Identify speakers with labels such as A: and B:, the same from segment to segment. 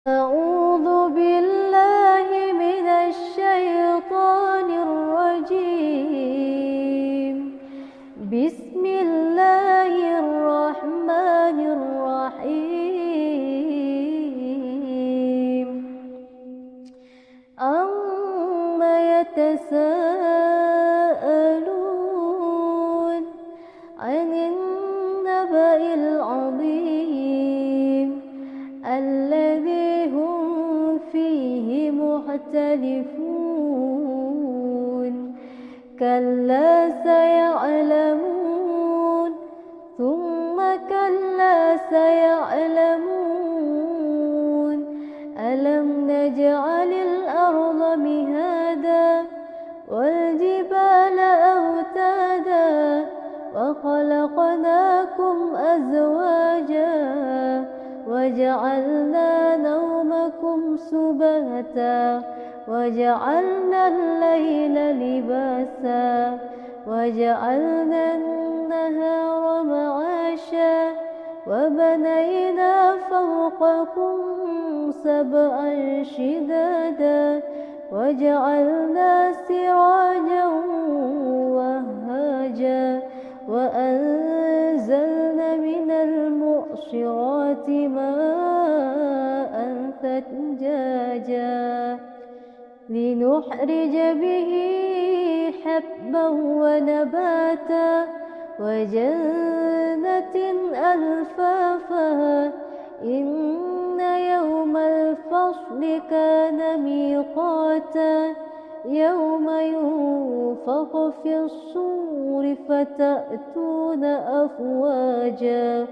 A: أعوذ بالله من الشيطان الرجيم. بسم الله الرحمن الرحيم. عما يتساءلون عن النبأ العظيم الذي هم فيه مختلفون. كلا سيعلمون ثم كلا سيعلمون. ألم نجعل الأرض مهادا والجبال أوتادا وخلقناكم أزواجا وجعلنا نومكم سباتا وجعلنا الليل لباسا وجعلنا النهار معاشا وبنينا فوقكم سبعا شدادا وجعلنا سراجا وهاجا وأنزلنا من المعصرات ماء ثجاجا لنخرج به حبا ونباتا وجنة ألفافا. إن يوم الفصل كان ميقاتا يوم ينفخ في الصور فتأتون أفواجا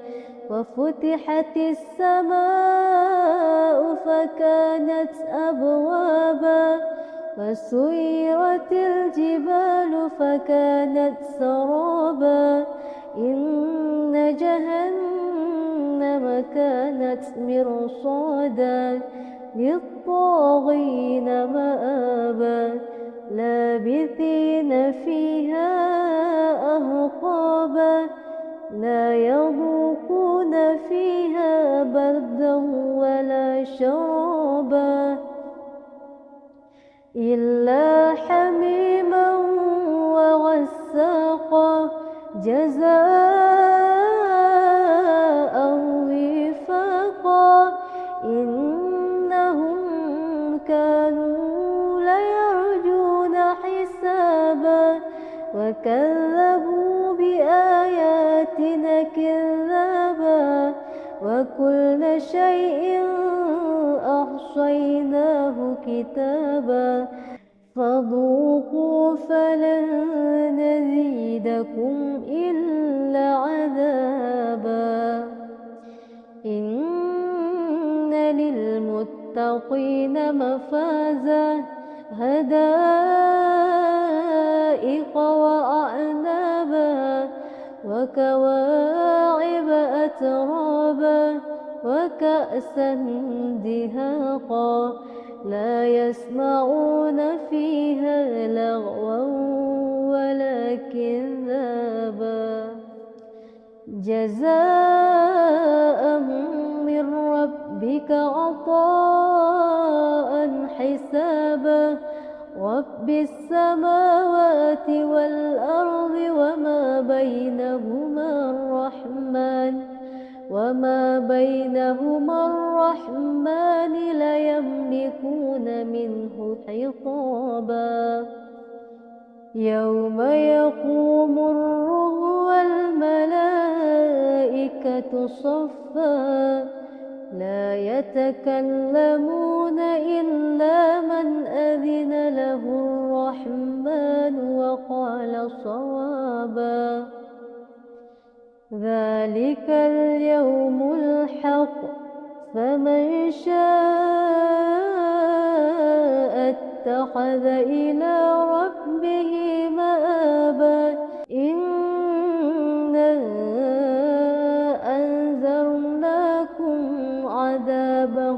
A: وفتحت السماء فكانت أبوابا وسيرت الجبال فكانت سرابا. إن جهنم كانت مرصادا للطاغين مآبا لابثين فيها أحقابا لا يذوقون فيها بردا ولا شرابا إلا حميما وغساقا جزاء وفاقا. إنهم كانوا ليرجون حسابا وكذبوا بآياتنا كذابا وكل شيء أحصيناه كتابا فذوقوا فلن نزيدكم إلا عذابا. إن للمتقين مفازا حدائق وأعنابا وكواعب أترابا وكأسا دهاقا لا يسمعون فيها لغوا ولا كذابا جزاء من ربك عطاء حسابا. رب السماوات والأرض وما بينهما الرحمن ليملكون منه خطابا. يوم يقوم الروح والملائكة صفا لا يتكلمون إلا من أذن له الرحمن وقال صوابا. ذلك اليوم الحق فمن شاء اتخذ إلى ربه مآبا. إنا أنذرناكم عذابا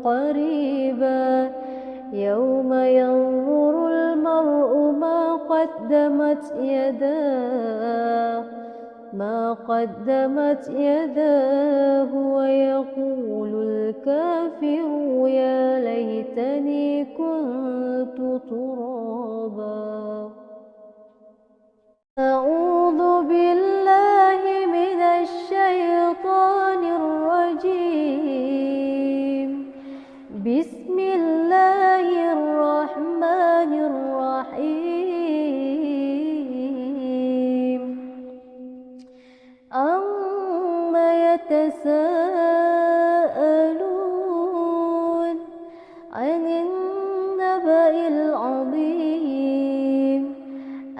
A: قريبا يوم ينظر المرء ما قدمت يداه ويقول الكافر بسم الله الرحمن الرحيم عما يتساءلون عن النبأ العظيم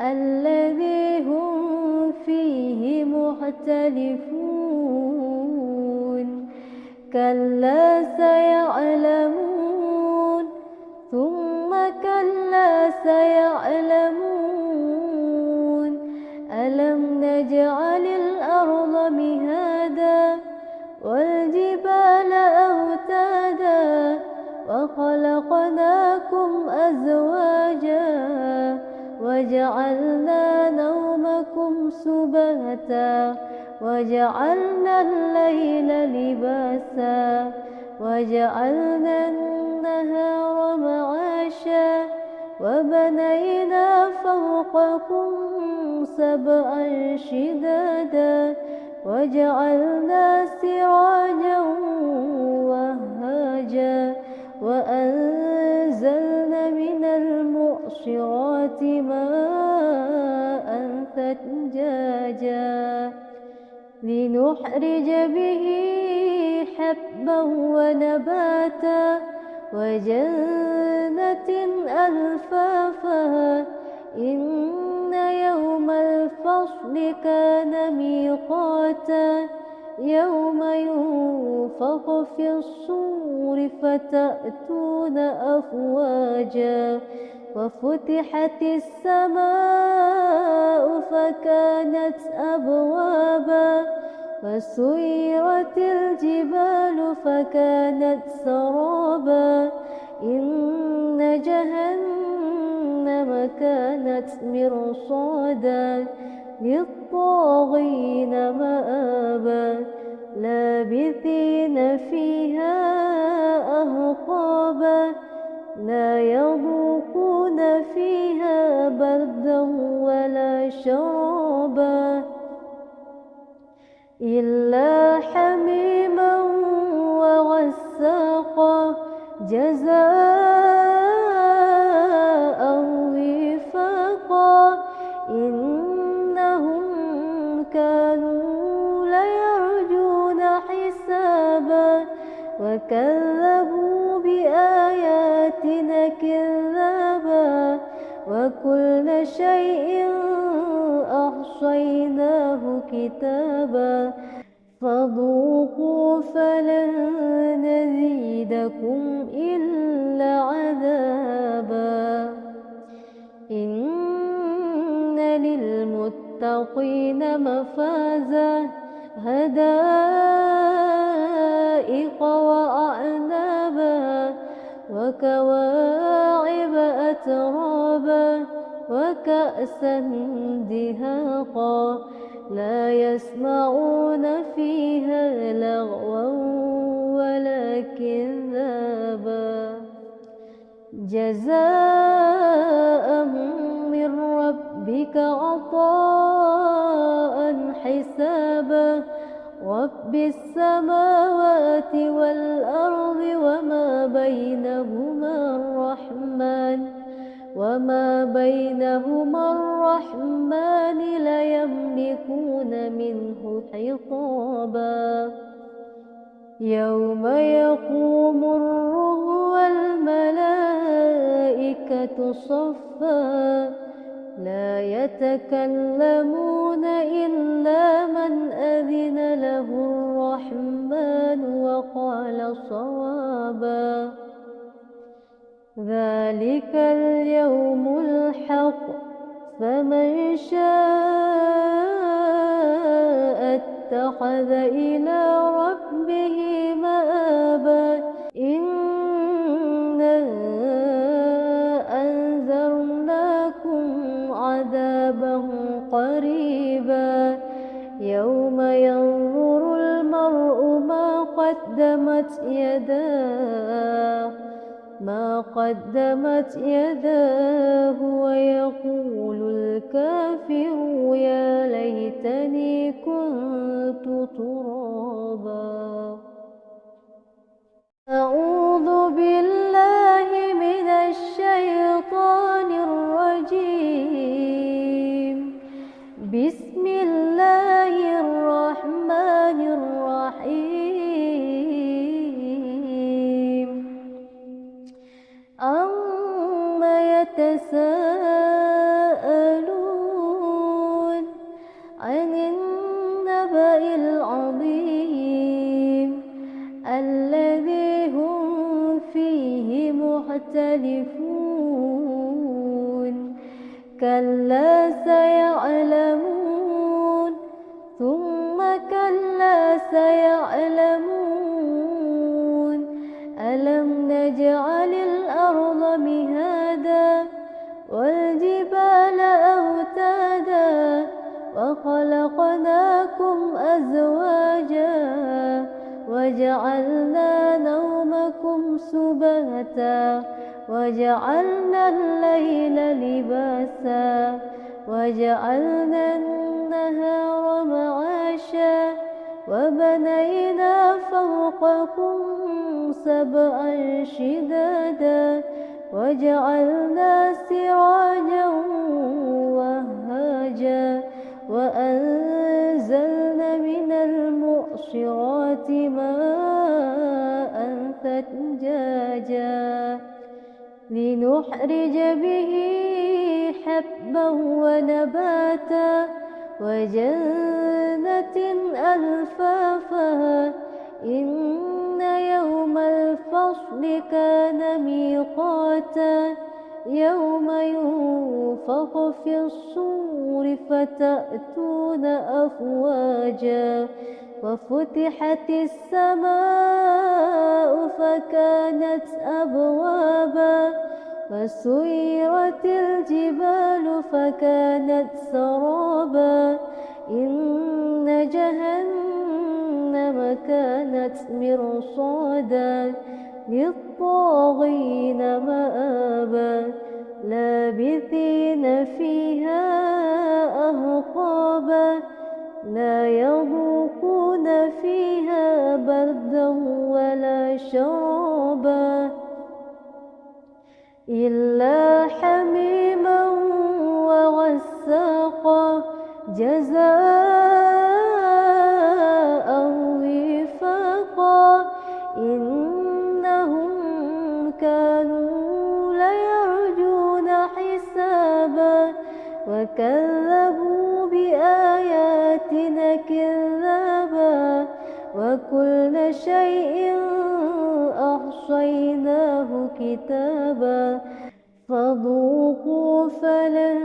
A: الذي هم فيه مختلفون كلا سيعلمون ثم كلا سيعلمون ألم نجعل الأرض مهادا والجبال أوتادا وخلقناكم أزواجا وجعلنا نومكم سباتا وجعلنا الليل لباسا وجعلنا النهار معاشا وبنينا فوقكم سبعا شدادا وجعلنا سراجا وهاجا وأنزلنا من المعصرات ماء ثجاجا لنخرج به حبا ونباتا وجنة ألفافا إن يوم الفصل كان ميقاتا يوم ينفخ في الصور فتأتون أفواجا وفتحت السماء فكانت أبوابا وسيرت الجبال فكانت سرابا إن جهنم كانت مرصادا للطاغين مآبا لابثين فيها أحقابا لا يذوقون فيها بردا ولا شرابا إلا حميما وغساقا جزاء وفاقا إنهم كانوا ليرجون حسابا وكذبوا بآياتنا كذابا وكل شيء أحصيناه كتابا فذوقوا فلن نزيدكم إلا عذابا إن للمتقين مفازا حدائق وأعنابا وكواعب أترابا وكأسا دهاقا لا يسمعون فيها لغوا ولا كذابا جزاء من ربك عطاء حسابا رب السماوات والأرض وما بينهما الرحمن لا يملكون منه خطابا يوم يقوم الروح والملائكة صفا لا يتكلمون إلا من أذن له الرحمن وقال صوابا ذلك اليوم الحق فمن شاء اتخذ إلى ربه مآبا إنا أنذرناكم عذابا قريبا يوم ينظر المرء ما قدمت يداه ويقول الكافر يا ليتني كنت ترابا. أعوذ بالله يتساءلون عن النبأ العظيم الذي هم فيه مختلفون كلا سيعلمون ثم كلا سيعلمون ألم نجعل الأرض مهادا والجبال أوتادا وخلقناكم أزواجا وجعلنا نومكم سباتا وجعلنا الليل لباسا وجعلنا النهار معاشا وبنينا فوقكم سبعا شدادا وجعلنا سراجا وهاجا وأنزلنا من المعصرات ماء ثجاجا لنخرج به حبا ونباتا وجنة ألفافا إن يوم الفصل كان ميقاتا يوم ينفخ في الصور فتأتون أفواجا وفتحت السماء فكانت أبوابا وسيرت الجبال فكانت سرابا إن جهنم كانت مرصادا للطاغين مآبا لابثين فيها أحقابا لا يذوقون فيها بردا ولا شرابا إلا حميما وغساقا جزاء وفاقا إنهم كانوا ليرجون حسابا وكذبوا بآياتنا كذابا وكل شيء أحصيناه كتابا فذوقوا فلن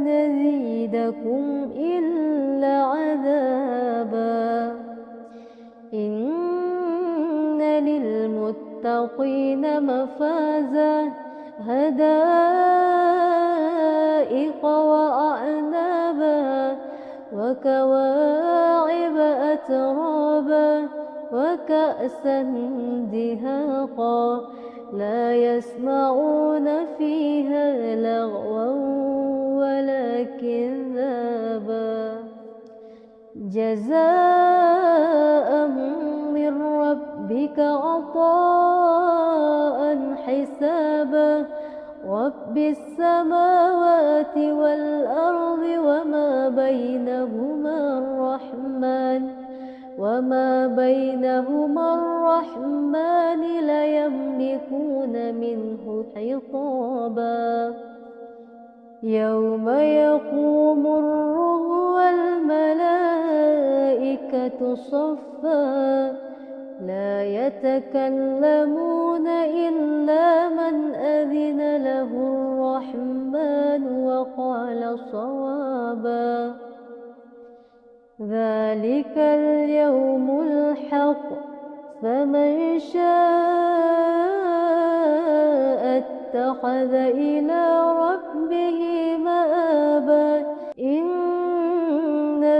A: نزيدكم إلا عذابا إن للمتقين مفازا حدائق وأعنابا وكواعب أترابا وكأسا دهاقا لا يسمعون فيها لغوا ولا كذابا جزاء من ربك عطاء حسابا رب السماوات والأرض وما بينهما الرحمن لا يملكون منه خطابا يوم يقوم الروح والملائكة صفا لا يتكلمون إلا من أذن له الرحمن وقال صوابا ذلك اليوم الحق فمن شاء اتخذ إلى ربه مآبا إنا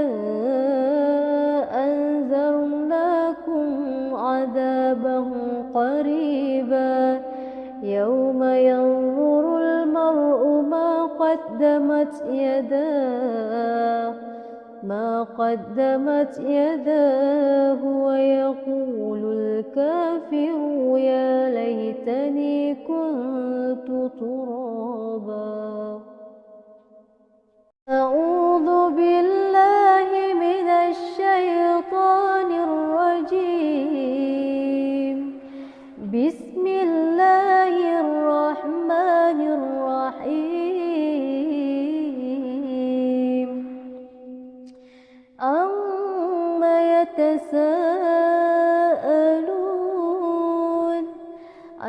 A: أنذرناكم عذابا قريبا يوم ينظر المرء ما قدمت يداه ويقول الكافر يا ليتني كنت ترابا أعوذ بالله من الشيطان الرجيم بسم الله الرحمن الرحيم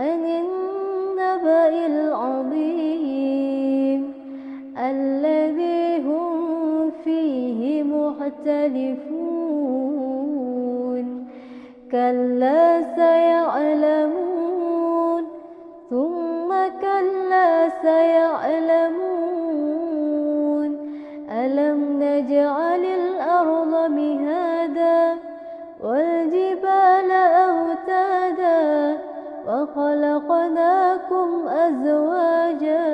A: عن النبأ العظيم الذي هم فيه مختلفون كلا سيعلمون ثم كلا سيعلمون ألم نجعل الأرض مهادا والجبال أوتادا وخلقناكم أزواجا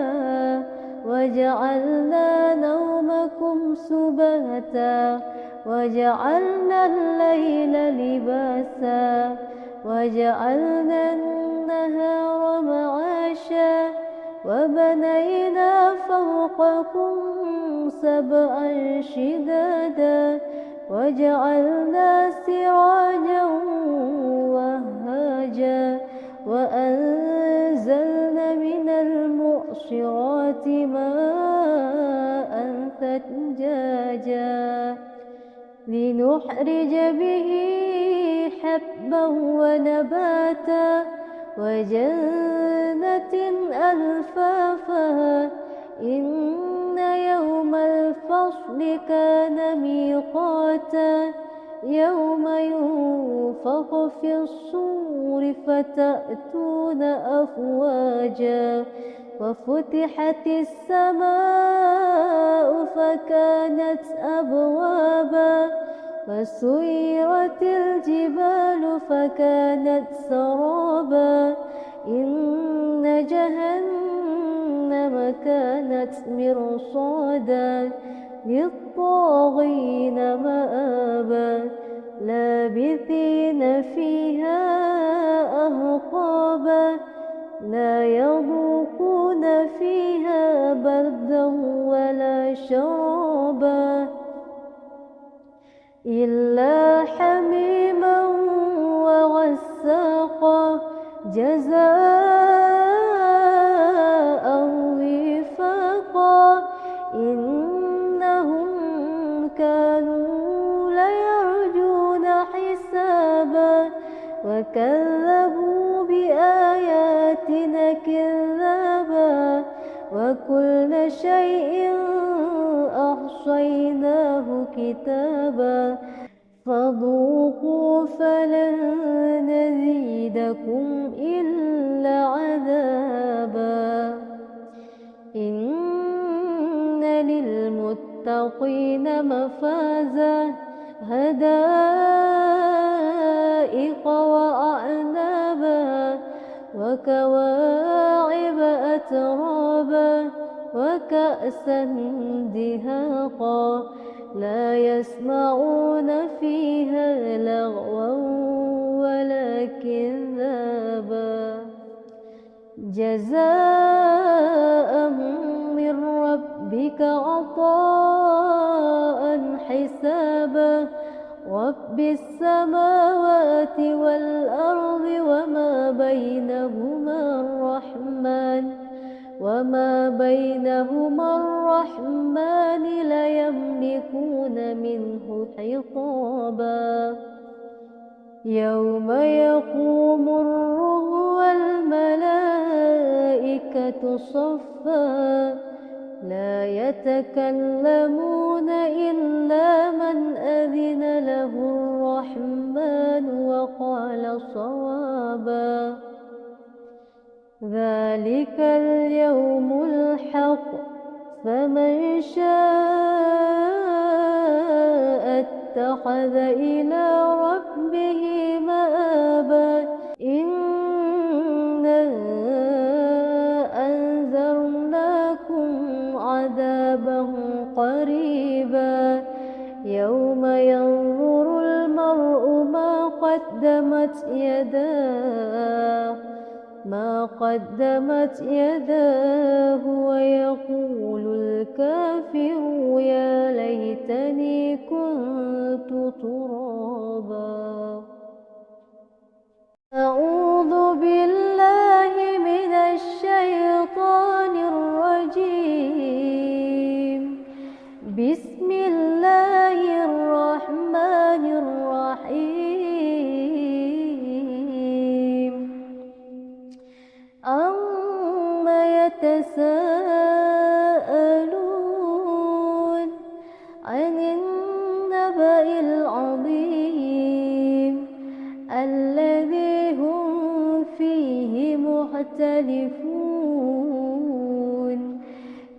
A: وجعلنا نومكم سباتا وجعلنا الليل لباسا وجعلنا النهار معاشا وبنينا فوقكم سبعا شدادا وجعلنا سراجا وهاجا وأنزلنا من المعصرات ماء ثجاجا لنخرج به حبا ونباتا وجنة ألفافا إن يوم الفصل كان ميقاتا يوم ينفخ في الصور فتأتون أفواجا وفتحت السماء فكانت أبوابا وسيرت الجبال فكانت سرابا إن جهنم كانت مرصادا للطاغين مآبا لابثين فيها أحقابا لا يذوقون فيها بردا ولا شرابا إلا حميما وغساقا جزاء وفاقا إنهم كانوا ليرجون حسابا وكذبوا بآياتنا كذابا وكل شيء أحصيناه كتابا فذوقوا فلن نزيدكم إلا عذابا إن للمتقين مفازا حدائق وأعنابا وكواعب أترابا وكأسا دهاقا لا يسمعون فيها لغوا ولا كذابا جزاء من ربك عطاء حسابا رب السماوات والأرض وما بينهما الرحمن ليملكون منه خطابا يوم يقوم الروح والملائكة صفا لا يتكلمون إلا من أذن له الرحمن وقال صوابا ذلك اليوم الحق فمن شاء اتخذ إلى ربه مآبا إنا أنذرناكم عذابا قريبا يوم ينظر المرء ما قدمت يداه ويقول الكافر يا ليتني كنت ترابا أعوذ بالله من الشيطان الرجيم بسم الله الرحمن الرحيم عما يتساءلون عن النبأ العظيم الذي هم فيه مختلفون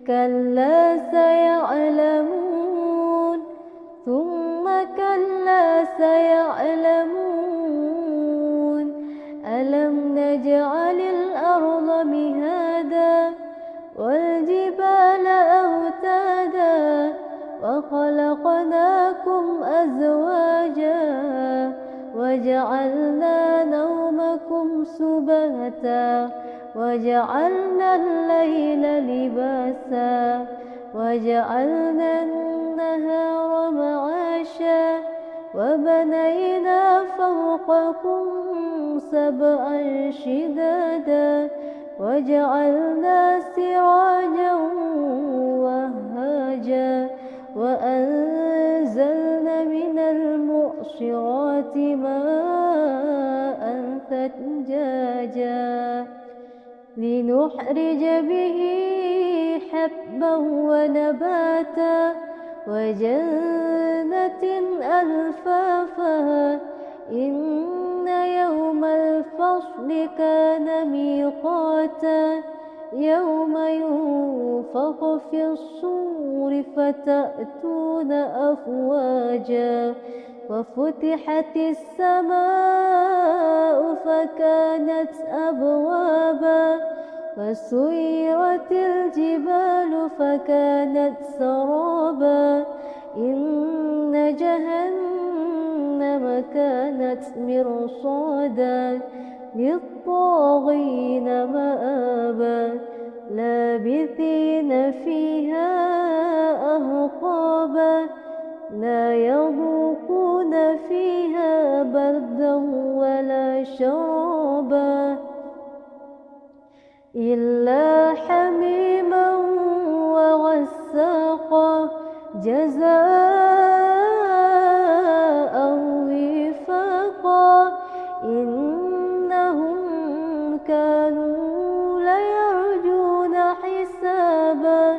A: كلا سيعلمون ثم كلا سيعلمون ألم نجعل الأرض مهادا والجبال أوتادا وخلقناكم أزواجا وجعلنا نومكم سباتا وجعلنا الليل لباسا وجعلنا النهار معاشا وبنينا فوقكم سبعا شدادا وجعلنا سراجا وهاجا وأنزلنا من المعصرات ماء ثجاجا لنخرج به حبا ونباتا وجنة ألفافا إن يوم الفصل كان ميقاتا يوم ينفخ في الصور فتأتون أفواجا وفتحت السماء فكانت أبوابا وسيرت الجبال فكانت سرابا إن جهنم كانت مرصادا للطاغين مآبا لابثين فيها أحقابا لا يذوقون فيها بردا ولا شرابا إلا حميما وغساقا جزاء وفاقا إنهم كانوا ليرجون حسابا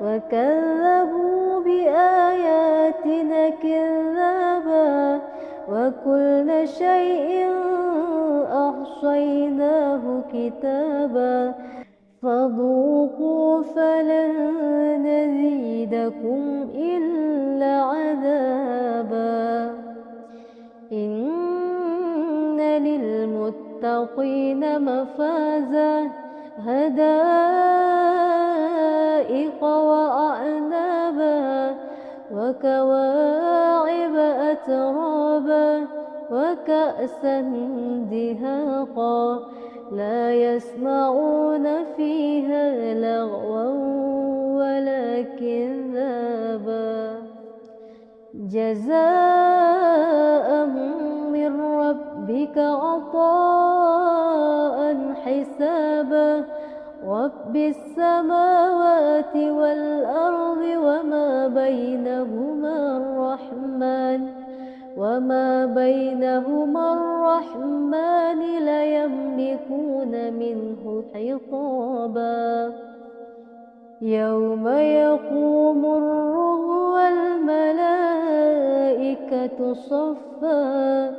A: وكذبوا بآياتنا كذابا وكل شيء أحصيناه كتابا فذوقوا فلن نزيدكم إلا عذابا إن للمتقين مفازا حدائق وأعنابا وكواعب أترابا وكأسا دهاقا لا يسمعون فيها لغوا ولا كذابا جزاء من ربك عطاء حسابا رب السماوات والأرض وما بينهما الرحمن لا يملكون منه خطابا يوم يقوم الروح والملائكة صفا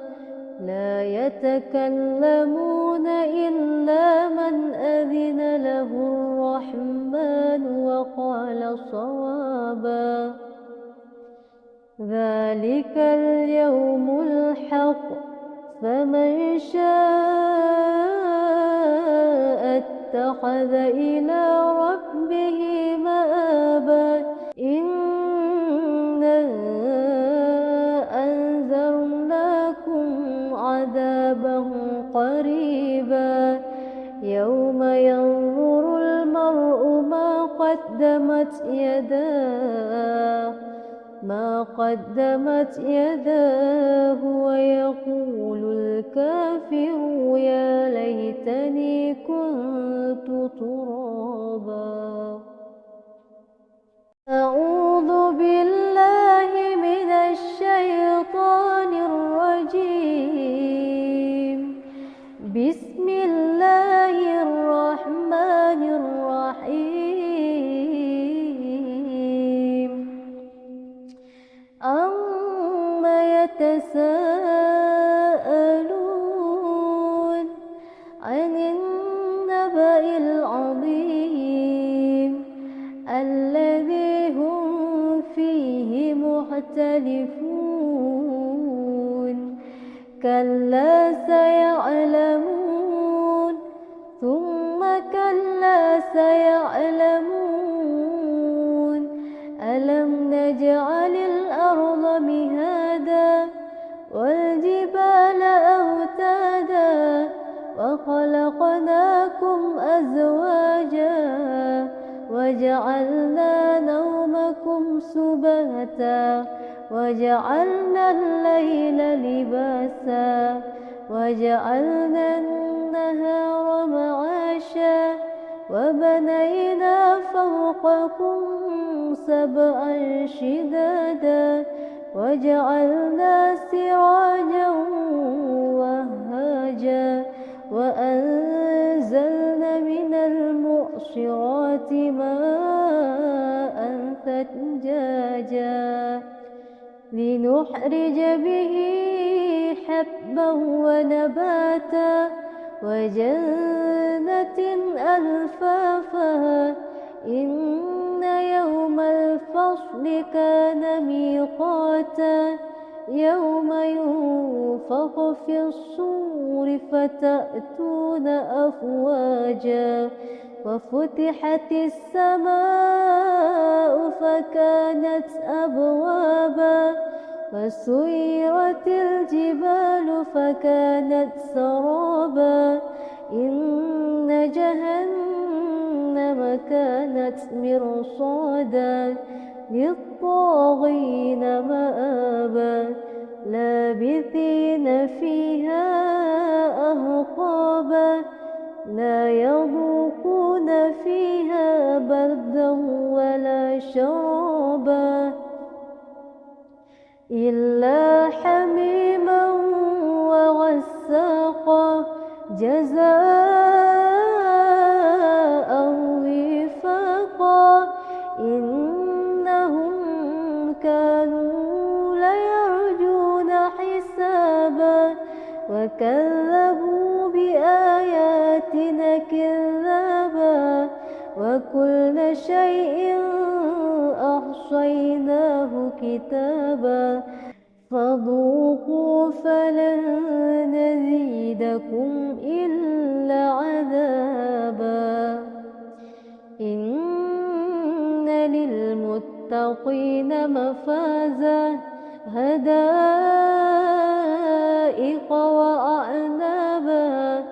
A: لا يتكلمون إلا من أذن له الرحمن وقال صوابا ذلك اليوم الحق فمن شاء اتخذ إلى ربه مآبا إنا أنذرناكم عذابا قريبا يوم ينظر المرء ما قدمت يداه ويقول الكافر يا ليتني كنت ترابا أعوذ بالله من الشيطان الرجيم بسم الله الرحمن النبأ العظيم الذي هم فيه مختلفون كلا سيعلمون ثم كلا سيعلمون ألم نجعل الأرض مهادا والجبال أوتادا وخلقناكم أزواجا وجعلنا نومكم سباتا وجعلنا الليل لباسا وجعلنا النهار معاشا وبنينا فوقكم سبعا شدادا وجعلنا سراجا وهاجا وأنزلنا من المعصرات ماء ثجاجا لنخرج به حبا ونباتا وجنة ألفافا إن يوم الفصل كان ميقاتا يوم ينفخ في الصور فتأتون أفواجا وفتحت السماء فكانت أبوابا وسيرت الجبال فكانت سرابا إن جهنم كانت مرصادا للطاغين مآبا لابثين فيها أحقابا لا يذوقون فيها بردا ولا شرابا إلا حميما وغساقا جزاء وفاقا إنهم كانوا ليرجون حسابا وكذبوا بآياتنا كذابا وكل شيء أحصيناه كتابا فذوقوا فلن نزيدكم إلا عذابا إن للمتقين مفازا حدائق وأعنابا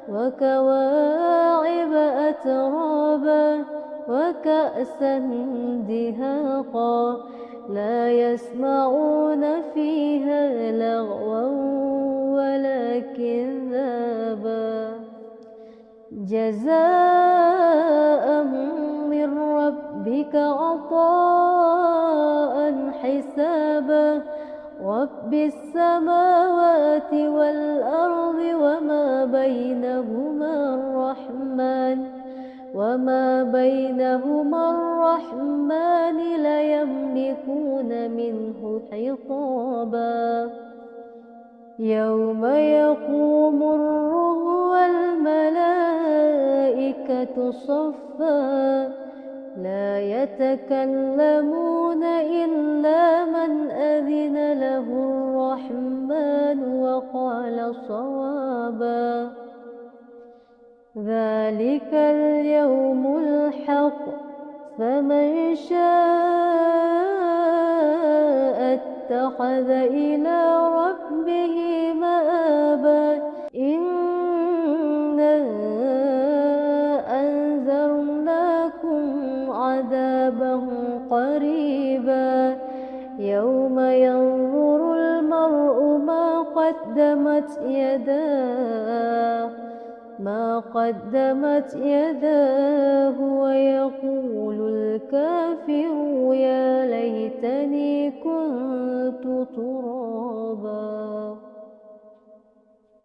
A: وكواعب أترابا وكأسا دهاقا لا يسمعون فيها لغوا ولا كذابا جزاء من ربك عطاء حسابا رب السماوات والأرض وما بينهما الرحمن لا يملكون منه خطابا يوم يقوم الروح والملائكة صفا لا يتكلمون إلا من أذن له الرحمن وقال صوابا ذلك اليوم الحق فمن شاء اتخذ إلى ربه مآبا إنا أنذرناكم عذابا قريبا يوم ينظر المرء ما قدمت يداه ويقول الكافر يا ليتني كنت